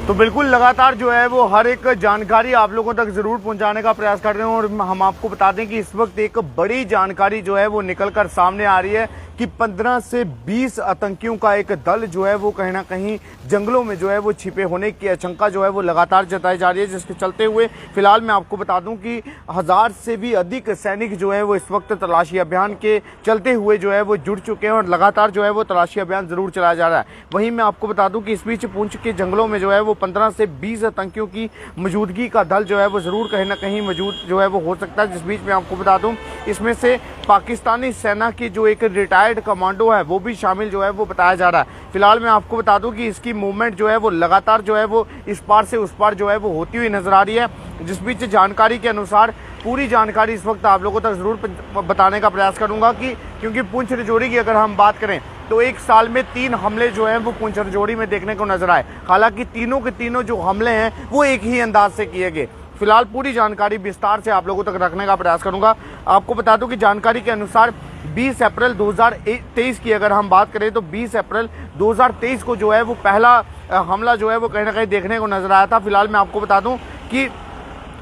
तो बिल्कुल लगातार जो है वो हर एक जानकारी आप लोगों तक जरूर पहुंचाने का प्रयास कर रहे हैं और हम आपको बता दें कि इस वक्त एक बड़ी जानकारी जो है वो निकलकर सामने आ रही है कि 15 से 20 आतंकियों का एक दल जो है वो कहीं ना कहीं जंगलों में जो है वो छिपे होने की आशंका जो है वो लगातार जताई जा रही है, जिसके चलते हुए फिलहाल मैं आपको बता दूं कि 1000 से भी अधिक सैनिक जो है वो इस वक्त तलाशी अभियान के चलते हुए जो है वो जुड़ चुके हैं और लगातार जो है वो तलाशी अभियान जरूर चलाया जा रहा है। वहीं मैं आपको बता दूं कि इस बीच पुंछ के जंगलों में जो है वो 15 से 20 आतंकियों की मौजूदगी का दल जो है वो जरूर कहीं ना कहीं मौजूद जो है वो हो सकता है। जिस बीच में आपको बता दूं इसमें से पाकिस्तानी सेना की जो एक रिटायर्ड कमांडो है वो भी शामिल जो है वो बताया जा रहा है। फिलहाल मैं आपको बता दूं कि इसकी मूवमेंट जो है वो लगातार जो है वो इस पार से उस पार जो है वो होती हुई नजर आ रही है। जिस बीच जानकारी के अनुसार पूरी जानकारी इस वक्त आप लोगों तक जरूर बताने का प्रयास करूंगा कि क्योंकि पुंछ राजौरी की अगर हम बात करें तो एक साल में 3 हमले जो हैं वो पुंछ राजौरी में देखने को नजर आए। हालांकि तीनों के तीनों जो हमले हैं वो एक ही अंदाज से किए गए। फिलहाल पूरी जानकारी विस्तार से आप लोगों तक रखने का प्रयास करूंगा। आपको बता दूं कि जानकारी के अनुसार 20 अप्रैल 2023 की अगर हम बात करें तो 20 अप्रैल 2023 को जो है वो पहला हमला जो है वो कहीं ना कहीं देखने को नजर आया था। फिलहाल मैं आपको बता दूं कि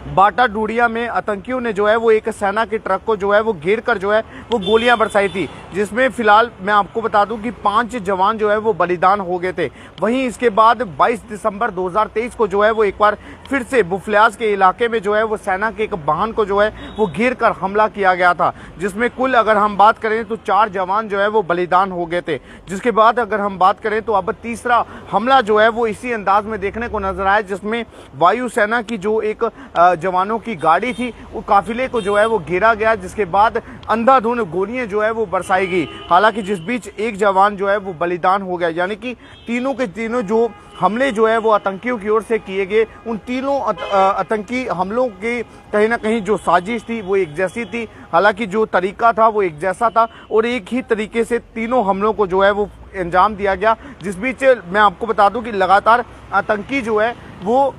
बाटा डूडिया में आतंकियों ने जो है वो एक सेना के ट्रक को जो है वो घेर कर जो है वो गोलियां बरसाई थी, जिसमें फिलहाल मैं आपको बता दूं कि 5 जवान जो है वो बलिदान हो गए थे। वहीं इसके बाद 22 दिसंबर 2023 को जो है वो एक बार फिर से बुफलियाज के इलाके में जो है वो सेना के एक वाहन को जो है वो घेर कर हमला किया गया था, जिसमें कुल अगर हम बात करें तो 4 जवान जो है वो बलिदान हो गए थे। जिसके बाद अगर हम बात करें तो अब तीसरा हमला जो है वो इसी अंदाज में देखने को नजर आया, जिसमें वायुसेना की जो एक जवानों की गाड़ी थी वो काफिले को जो है वो घेरा गया, जिसके बाद अंधाधुंध गोलियां जो है वो बरसाई गई। हालांकि जिस बीच एक जवान जो है वो बलिदान हो गया, यानी कि तीनों के तीनों जो हमले जो है वो आतंकियों की ओर से किए गए, उन तीनों आतंकी हमलों की कहीं ना कहीं जो साजिश थी वो एक जैसी थी। हालांकि जो तरीका था वो एक जैसा था और एक ही तरीके से तीनों हमलों को जो है वो अंजाम दिया गया। जिस बीच मैं आपको बता दूं कि लगातार आतंकी जो है वो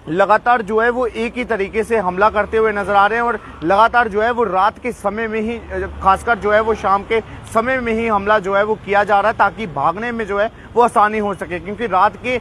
लगातार जो है वो एक ही तरीके से हमला करते हुए नजर आ रहे हैं और लगातार जो है वो रात के समय में ही, खासकर जो है वो शाम के समय में ही हमला जो है वो किया जा रहा है, ताकि भागने में जो है वो आसानी हो सके। क्योंकि रात के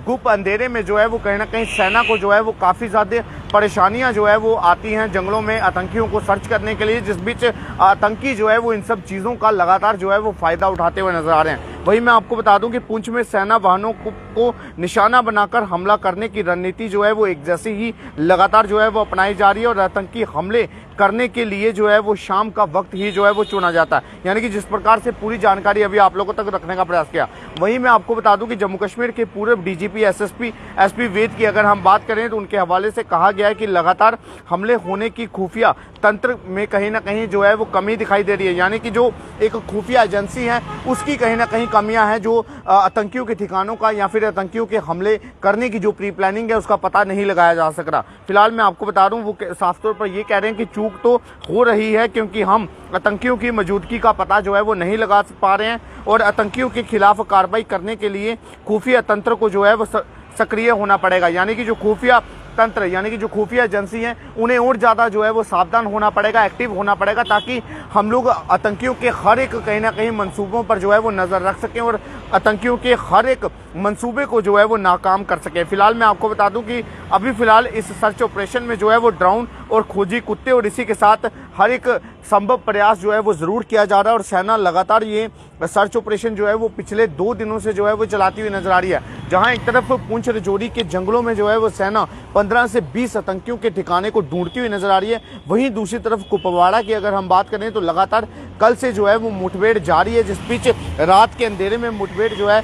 गुप्त अंधेरे में जो है वो कहीं ना कहीं सेना को जो है वो काफ़ी ज़्यादा परेशानियां जो है वो आती हैं जंगलों में आतंकियों को सर्च करने के लिए, जिस बीच आतंकी जो है वो इन सब चीज़ों का लगातार जो है वो फ़ायदा उठाते हुए नजर आ रहे हैं। वहीं मैं आपको बता दूं कि पुंछ में सेना वाहनों को निशाना बनाकर हमला करने की रणनीति जो है वो एक जैसी ही लगातार जो है वो अपनाई जा रही है और आतंकी हमले करने के लिए जो है वो शाम का वक्त ही जो है वो चुना जाता है, यानी कि जिस प्रकार से पूरी जानकारी अभी आप लोगों तक रखने का प्रयास किया। वहीं मैं आपको बता दूं कि जम्मू कश्मीर के पूर्व डीजीपी एसपी वैद की अगर हम बात करें तो उनके हवाले से कहा गया है कि लगातार हमले होने की खुफिया तंत्र में कहीं ना कहीं जो है वो कमी दिखाई दे रही है, यानी कि जो एक खुफिया एजेंसी है उसकी कहीं ना कहीं कमियां हैं, जो आतंकियों के ठिकानों का या फिर आतंकियों के हमले करने की जो प्री प्लानिंग है उसका पता नहीं लगाया जा सक रहा। फिलहाल मैं आपको बता दूं वो साफ तौर पर ये कह रहे हैं कि चूक तो हो रही है, क्योंकि हम आतंकियों की मौजूदगी का पता जो है वो नहीं लगा पा रहे हैं और आतंकियों के खिलाफ कार्रवाई करने के लिए खुफिया तंत्र को जो है वो सक्रिय होना पड़ेगा, यानी कि जो खुफिया तंत्र यानी कि जो खुफिया एजेंसी हैं उन्हें और ज़्यादा जो है वो सावधान होना पड़ेगा, एक्टिव होना पड़ेगा, ताकि हम लोग आतंकियों के हर एक कहीं ना कहीं मंसूबों पर जो है वो नज़र रख सकें और आतंकियों के हर एक मंसूबे को जो है वो नाकाम कर सकें। फिलहाल मैं आपको बता दूं कि अभी फिलहाल इस सर्च ऑपरेशन में जो है वो ड्रोन और खोजी कुत्ते और इसी के साथ हर एक संभव प्रयास जो है वो ज़रूर किया जा रहा है और सेना लगातार ये सर्च ऑपरेशन जो है वो पिछले 2 दिनों से जो है वो चलाती हुई नजर आ रही है। जहां एक तरफ पुंछ राजौरी के जंगलों में जो है वो सेना 15 से 20 आतंकियों के ठिकाने को ढूंढती हुई नजर आ रही है, वहीं दूसरी तरफ कुपवाड़ा की अगर हम बात करें तो लगातार कल से जो है वो मुठभेड़ जारी है, जिस बीच रात के अंधेरे में मुठभेड़ जो है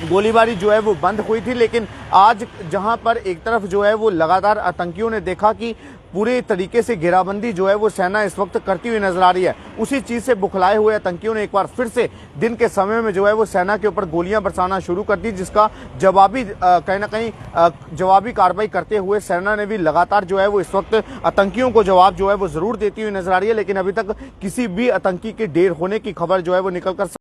गोलीबारी जो है वो बंद हुई थी। लेकिन आज जहां पर एक तरफ जो है वो लगातार आतंकियों ने देखा कि पूरे तरीके से घेराबंदी जो है वो सेना इस वक्त करती हुई नजर आ रही है, उसी चीज से बुखलाए हुए आतंकियों ने एक बार फिर से दिन के समय में जो है वो सेना के ऊपर गोलियां बरसाना शुरू कर दी, जिसका जवाबी कहीं ना कहीं जवाबी कार्रवाई करते हुए सेना ने भी लगातार जो है वो इस वक्त आतंकियों को जवाब जो है वो जरूर देती हुई नजर आ रही है। लेकिन अभी तक किसी भी आतंकी के ढेर होने की खबर जो है वो निकलकर